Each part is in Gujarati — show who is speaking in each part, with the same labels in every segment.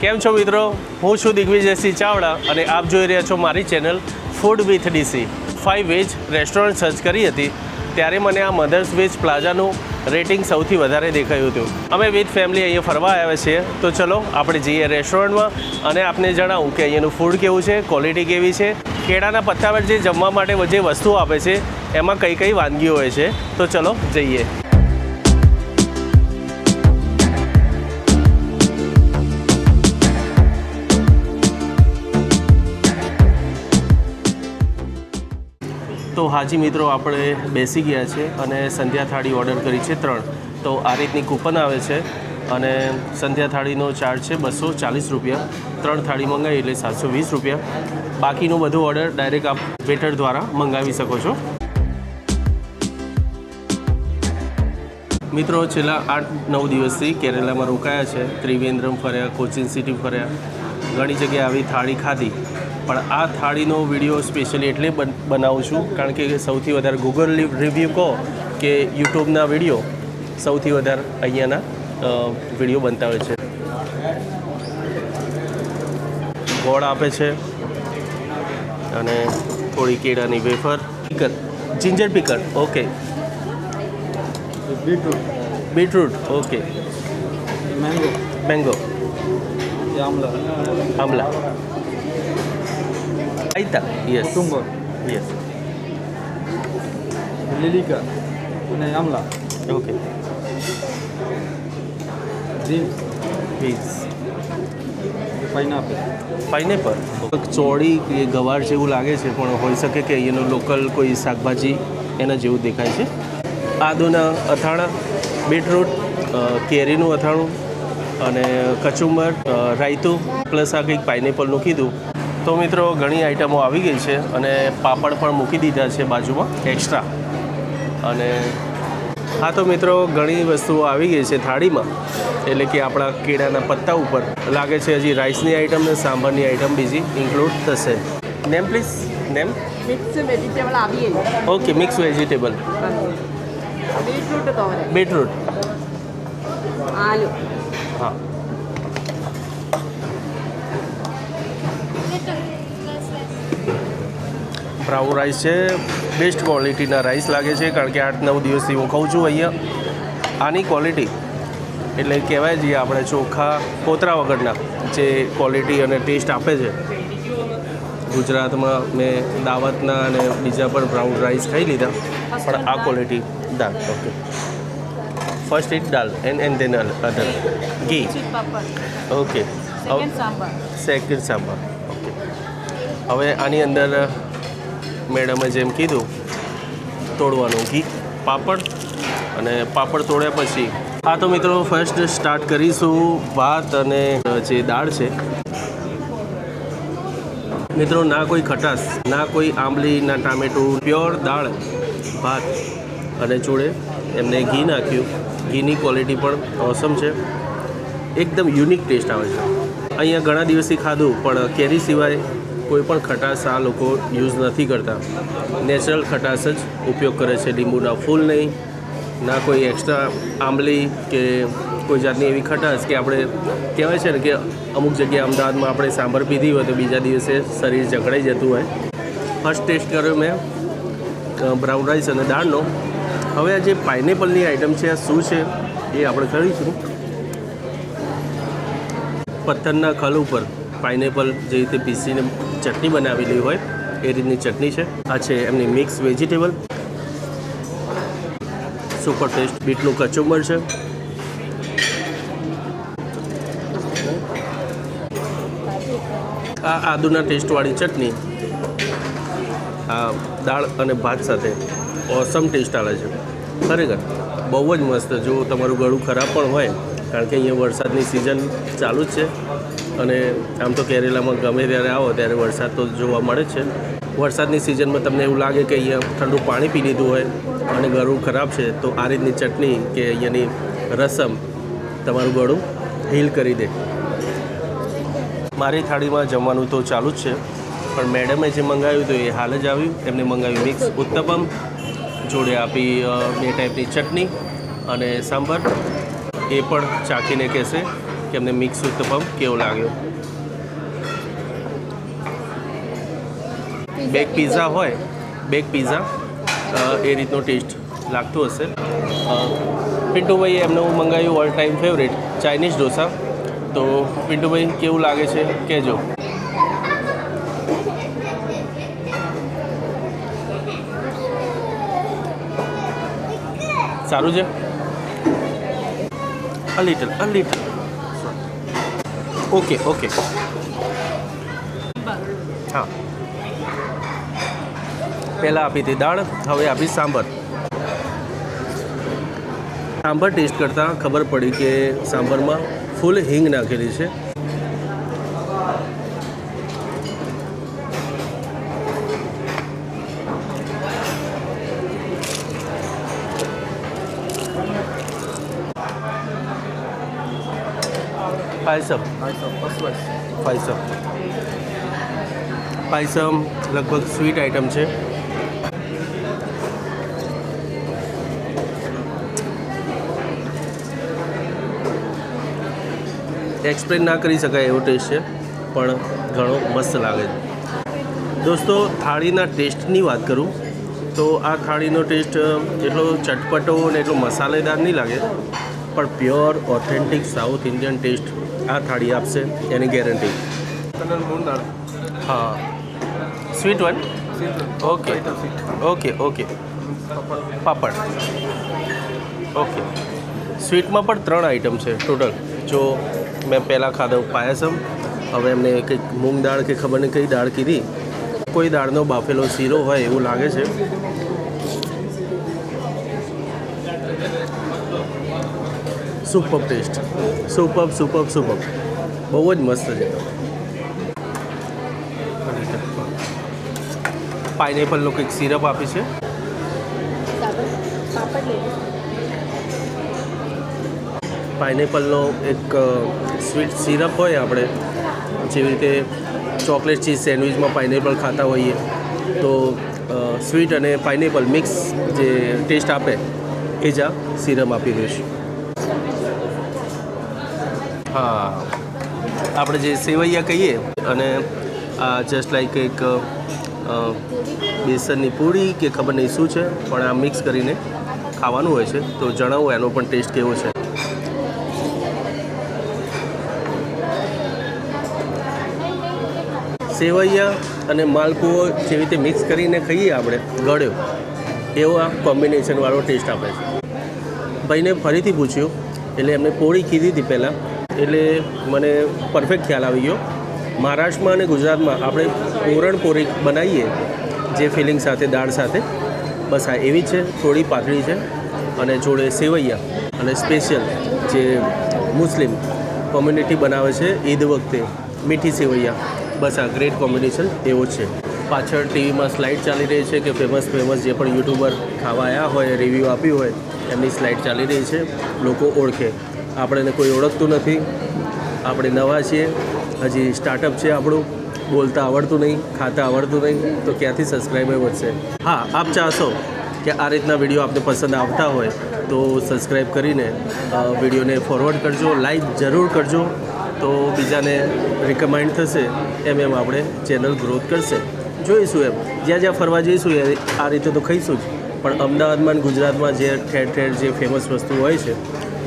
Speaker 1: કેમ છો મિત્રો? હું છું દિગ્વિજયસિંહ ચાવડા અને આપ જોઈ રહ્યા છો મારી channel food with DC. 5 veg restaurant search કરી હતી ત્યારે મને આ મધર્સ વેજ પ્લાઝાનું રેટિંગ સૌથી વધારે દેખાયું હતું. અમે વિથ ફેમિલી અહીંયા ફરવા આવ્યા છીએ, તો ચલો આપણે જઈએ રેસ્ટોરન્ટમાં અને આપને જણાવું કે અહીંયાનું ફૂડ કેવું છે, ક્વોલિટી કેવી છે, કેળાના પત્તા પર જે જમવા માટે જે વસ્તુઓ આપે છે એમાં કઈ કઈ વાનગીઓ હોય છે. તો ચલો જઈએ. તો હાજી મિત્રો, આપણે બેસી ગયા છે અને સંધ્યા થાળી ઓર્ડર કરી છે 3. તો આ રીતની કૂપન આવે છે અને સંધ્યા થાળીનો ચાર્જ છે 240 રૂપિયા. 3 થાળી મંગાવી એટલે 720 રૂપિયા. બાકીનું બધું ઓર્ડર ડાયરેક્ટ આપ વેટર દ્વારા મંગાવી શકો છો. મિત્રો, છેલ્લા 8-9 દિવસથી કેરેલામાં રોકાયા છે. ત્રિવેન્દ્રમ ફર્યા, કોચિન સિટી ફર્યા, ઘણી જગ્યાએ આવી થાળી ખાધી. પણ આ થાળીનો વિડીયો સ્પેશિયલી એટલે બનાવું છું કારણ કે સૌથી વધારે ગૂગલ રિવ્યૂ કહો કે યુટ્યુબના વિડીયો સૌથી વધારે અહીંયાના વિડીયો બનતા હોય છે. ગોળ આપે છે અને થોડી કેળાની wafer, pickle, ginger pickle, okay, beetroot, okay, mango, amla, Aita, yes.
Speaker 2: Tumbo.
Speaker 1: Yes.
Speaker 2: Lilica. And Amla.
Speaker 1: Okay. Beans.
Speaker 2: Pineapple.
Speaker 1: Pineapple. ચોળી કે ગવાર જેવું લાગે છે પણ હોઈ શકે કે એનું લોકલ કોઈ શાકભાજી એના જેવું દેખાય છે. આદુના અથાણા, બીટરૂટ, કેરીનું અથાણું અને કચુંબર, રાયતું પ્લસ આ કંઈક પાઇનેપલનું કીધું. તો મિત્રો, ઘણી આઈટમો આવી ગઈ છે અને પાપડ પણ મૂકી દીધા છે બાજુમાં એક્સ્ટ્રા. અને હા, તો મિત્રો, ઘણી વસ્તુઓ આવી ગઈ છે થાળીમાં, એટલે કે આપણા કેળાના પત્તા ઉપર લાગે છે હજી રાઈસની આઈટમ ને સાંભારની આઈટમ બીજી ઇન્ક્લુડ થશે. Name please, name?
Speaker 3: Mix vegetable આવી ગઈ.
Speaker 1: ઓકે, મિક્સ વેજીટેબલ, બીટરૂટ,
Speaker 3: આલુ,
Speaker 1: હા, બ્રાઉન રાઈસ છે. બેસ્ટ ક્વોલિટીના રાઈસ લાગે છે કારણ કે 8-9 દિવસથી હું ખાઉં છું અહીંયા. આની ક્વોલિટી એટલે કહેવાય છે આપણે ચોખા કોતરા વગરના જે ક્વોલિટી અને ટેસ્ટ આપે છે. ગુજરાતમાં મેં દાવતના અને બીજા પણ બ્રાઉન રાઈસ ખાઈ લીધા, પણ આ ક્વોલિટી દાલ. Okay, first eat dal and then other ghee. Okay, second sambar. Okay, હવે આની અંદર મેડમે જેમ કીધું તોડવાનું ઘી, પાપડ, અને પાપડ તોડ્યા પછી હા, તો મિત્રો, ફર્સ્ટ સ્ટાર્ટ કરીશું ભાત અને જે દાળ છે. મિત્રો, ના કોઈ ખટાશ, ના કોઈ આંબલી, ના ટામેટું, પ્યોર દાળ, ભાત અને જોડે એમને ઘી નાખ્યું. ઘીની ક્વોલિટી પણ ઓસમ છે, એકદમ યુનિક ટેસ્ટ આવે છે. અહીંયા ઘણા દિવસથી ખાધું પણ કેરી સિવાય કોઈ પણ ખટાશ આ લોકો યુઝ નથી કરતા. નેચરલ ખટાશ જ ઉપયોગ કરે છે, લીંબુના ફૂલ નહીં, ના કોઈ એક્સ્ટ્રા આંબલી કે કોઈ જાતની એવી ખટાશ કે આપણે કહેવાય છે ને કે અમુક જગ્યાએ અમદાવાદમાં આપણે સાંભર પીધી હોય તો બીજા દિવસે શરીર જકડાઈ જતું હોય. ફર્સ્ટ ટેસ્ટ કર્યો મેં બ્રાઉન રાઈસ અને દાળનો. હવે આ જે પાઇનેપલની આઈટમ છે આ શું છે એ આપણે કરીશું. પથ્થરના ખલ ઉપર પાઇનેપલ જે રીતે પીસીને ચટણી બનાવેલી હોય એ રીતની ચટણી છે. આ છે એમની મિક્સ વેજીટેબલ, સુપર ટેસ્ટ. બીટનું કચુંબર છે, આ આદુના ટેસ્ટવાળી ચટણી આ દાળ અને ભાત સાથે ઓસમ ટેસ્ટ આવે છે. ખરેખર બહુ જ મસ્ત. જો તમારું ગળું ખરાબ પણ હોય કારણ કે અહીંયા વરસાદની સિઝન ચાલુ જ છે અને આમ તો કેરેલામાં ગમે ત્યારે આવો ત્યારે વરસાદ તો જોવા મળે જ છે. વરસાદની સિઝનમાં તમને એવું લાગે કે અહીંયા ઠંડુ પાણી પી લીધું હોય અને ગળું ખરાબ છે તો આ રીતની ચટણી કે અહીંયાની રસમ તમારું ગળું હીલ કરી દે. મારી થાળીમાં જમવાનું તો ચાલુ જ છે પણ મેડમે જે મંગાવ્યું હતું એ હાલ જ આવ્યું. એમને મંગાવ્યું મિક્સ ઉત્તપમ, જોડે આપી 2 ટાઈપની ચટણી અને સાંભાર. એ પણ ચાખીને કહેશે કે એમને મિક્સ ઉત્તપમ કેવો લાગ્યો. બેક પિઝા હોય, બેક પિઝા એ રીતનો ટેસ્ટ લાગતું હશે. પિન્ટુભાઈ એમનું મંગાવ્યું all time favourite Chinese dosa. તો પિન્ટુભાઈ કેવું લાગે છે કહેજો. સારું છે. અ લિટલ ઓકે હા. પહેલાં આપી હતી દાળ, હવે આપી સાંભર. સાંભર ટેસ્ટ કરતાં ખબર પડી કે સાંભરમાં ફૂલ હિંગ નાખેલી છે. પાયસમ લગભગ સ્વીટ આઇટમ છે. એક્સપ્લેન ના કરી શકાય એવો ટેસ્ટ છે, પણ ઘણો મસ્ત લાગે છે. દોસ્તો, થાળીના ટેસ્ટની વાત કરું તો આ થાળીનો ટેસ્ટ એટલો ચટપટો અને એટલો મસાલેદાર નહીં લાગે, પણ pure authentic south Indian test આ થાળી આપશે એની ગેરંટી. હા, સ્વીટ વન. ઓકે. પાપડ. ઓકે. સ્વીટમાં પણ 3 આઇટમ છે ટોટલ. જો મેં પહેલાં ખાધો પાયસમ, હવે એમને કંઈક મૂંગ દાળ કે ખબર નહીં કઈ દાળ કીધી, કોઈ દાળનો બાફેલો શીરો હોય એવું લાગે છે. Super taste, super. બહુ જ મસ્ત છે. પાઇનેપલનો કંઈક સિરપ આપી છે. પાઇનેપલનો એક સ્વીટ સિરપ હોય, આપણે જેવી રીતે ચોકલેટ ચીઝ સેન્ડવિચમાં પાઇનેપલ ખાતા હોઈએ, તો સ્વીટ અને પાઇનેપલ મિક્સ જે ટેસ્ટ આપે એ જ આ સિરપ આપી રહ્યું છે. હા, આપણે જે સેવૈયા કહીએ, અને આ જસ્ટ લાઈક એક બેસનની પૂરી કે ખબર નહીં શું છે, પણ આ મિક્સ કરીને ખાવાનું હોય છે. તો જણાવો એનો પણ ટેસ્ટ કેવો છે. સેવૈયા અને માલપુઓ જેવી રીતે મિક્સ કરીને ખાઈએ આપણે ગળ્યો, એવો આ કોમ્બિનેશનવાળો ટેસ્ટ આપે છે. ભાઈને ફરીથી પૂછ્યું, એટલે એમને પોળી કીધી હતી પહેલાં, એટલે મને પરફેક્ટ ખ્યાલ આવી ગયો. મહારાષ્ટ્રમાં અને ગુજરાતમાં આપણે પૂરણપોળી બનાવીએ જે ફિલિંગ સાથે, દાળ સાથે, બસ આ એવી છે. થોડી પાતળી છે અને જોડે સેવૈયા, અને સ્પેશિયલ જે મુસ્લિમ કોમ્યુનિટી બનાવે છે ઈદ વખતે મીઠી સેવૈયા, બસ આ ગ્રેટ કોમ્બિનેશન એવો છે. પાછળ ટીવીમાં સ્લાઇડ ચાલી રહી છે કે ફેમસ જે પણ યુટ્યુબર ખાવા આવ્યા હોય, રિવ્યૂ આપ્યું હોય, એમની સ્લાઇડ ચાલી રહી છે. લોકો ઓળખે, આપણને કોઈ ઓળખતું નથી, આપણે નવા છીએ, હજી સ્ટાર્ટઅપ છે આપણું, બોલતા આવડતું નહીં, ખાતા આવડતું નહીં, તો ક્યાંથી સબસ્ક્રાઈબર વધશે. હા, આપ ચાહશો કે આ રીતના વિડીયો આપને પસંદ આવતા હોય તો સબસ્ક્રાઈબ કરીને વિડીયોને ફોરવર્ડ કરજો, લાઈક જરૂર કરજો, તો બીજાને રિકમેન્ડ થશે, એમ આપણે ચેનલ ગ્રોથ કરશે. જોઈશું એમ જ્યાં ફરવા જઈશું આ રીતે તો ખાઈશું જ, પણ અમદાવાદમાં અને ગુજરાતમાં જે ઠેર જે ફેમસ વસ્તુ હોય છે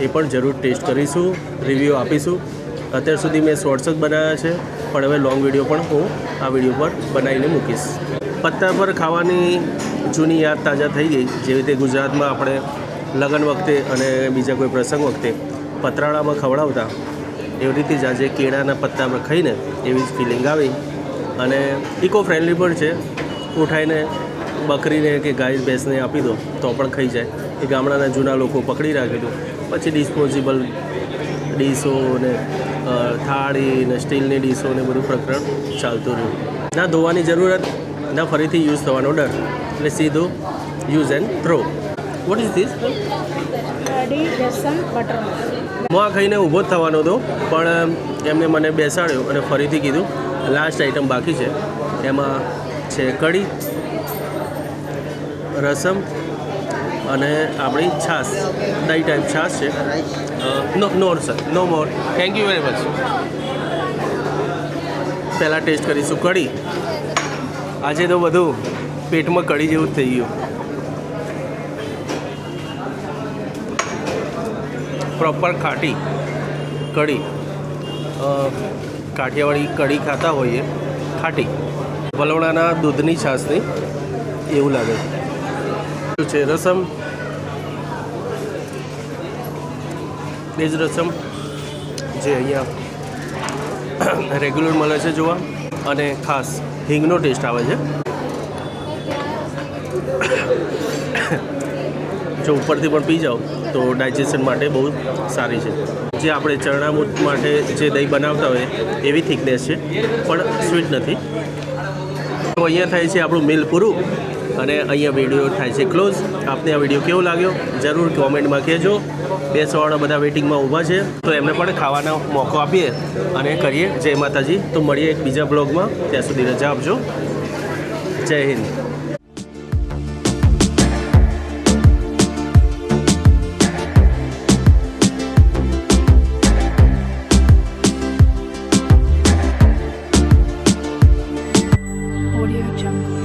Speaker 1: એ પણ જરૂર ટેસ્ટ કરીશું, રિવ્યૂ આપીશું. અત્યાર સુધી મેં શોર્ટ્સ જ બનાવ્યા છે, પણ હવે લોંગ વિડીયો પણ હું આ વિડીયો પર બનાવીને મૂકીશ. પત્તા પર ખાવાની જૂની યાદ તાજા થઈ ગઈ. જેવી રીતે ગુજરાતમાં આપણે લગ્ન વખતે અને બીજા કોઈ પ્રસંગ વખતે પતરાળામાં ખવડાવતા, એવી રીતે જ આજે કેળાના પત્તા પર ખાઈને એવી જ ફિલિંગ આવી. અને ઇકો ફ્રેન્ડલી પણ છે. ઉઠાઈને બકરીને કે ગાય ભેંસને આપી દો તો પણ ખાઈ જાય. એ ગામડાના જૂના લોકો પકડી રાખેલું. પછી ડિસ્પોઝેબલ ડીશો ને થાળી ને સ્ટીલની ડીશો ને બધું પ્રકરણ ચાલતું રહ્યું. ના ધોવાની જરૂરત, ના ફરીથી યુઝ થવાનો ડર, એટલે સીધું use and throw. What is this? હું આ ખાઈને ઊભો જ થવાનો હતો, પણ એમને મને બેસાડ્યો અને ફરીથી કીધું લાસ્ટ આઈટમ બાકી છે. એમાં છે કઢી, રસમ અને આપણી છાશ, દહીં ટાઈપ છાશ છે. No sir, no more. Thank you very much. પહેલાં ટેસ્ટ કરીશું કઢી. આજે તો બધું પેટમાં કઢી જેવું જ થઈ ગયું. પ્રોપર ખાટી કઢી. કાઠિયાવાડી કઢી ખાતા હોઈએ ખાટી, વલોણાના દૂધની છાશની એવું લાગે છે. રસમ, એ જ રસમ જે અહીંયા રેગ્યુલર મળે છે જોવા, અને ખાસ હિંગનો ટેસ્ટ આવે છે. જો ઉપરથી પણ પી જાઓ તો ડાયજેશન માટે બહુ સારી છે. જે આપણે ચરણામૂત માટે જે દહીં બનાવતા હોય એવી થિકનેસ છે, પણ સ્વીટ નથી. તો અહીંયા થાય છે આપણું મિલ પૂરું, અને અહીંયા વિડીયો થાય છે ક્લોઝ. આપને આ વિડીયો કેવો લાગ્યો જરૂર કોમેન્ટમાં કહેજો. બે સવારના બધા વેઇટિંગમાં ઊભા છે, તો એમને પણ ખાવાનો મોકો આપીએ અને કરીએ જય માતાજી. તો મળીએ એક બીજા બ્લોગમાં. ત્યાં સુધી રજા આપજો. જય હિન્દ.
Speaker 4: Audio Jungle.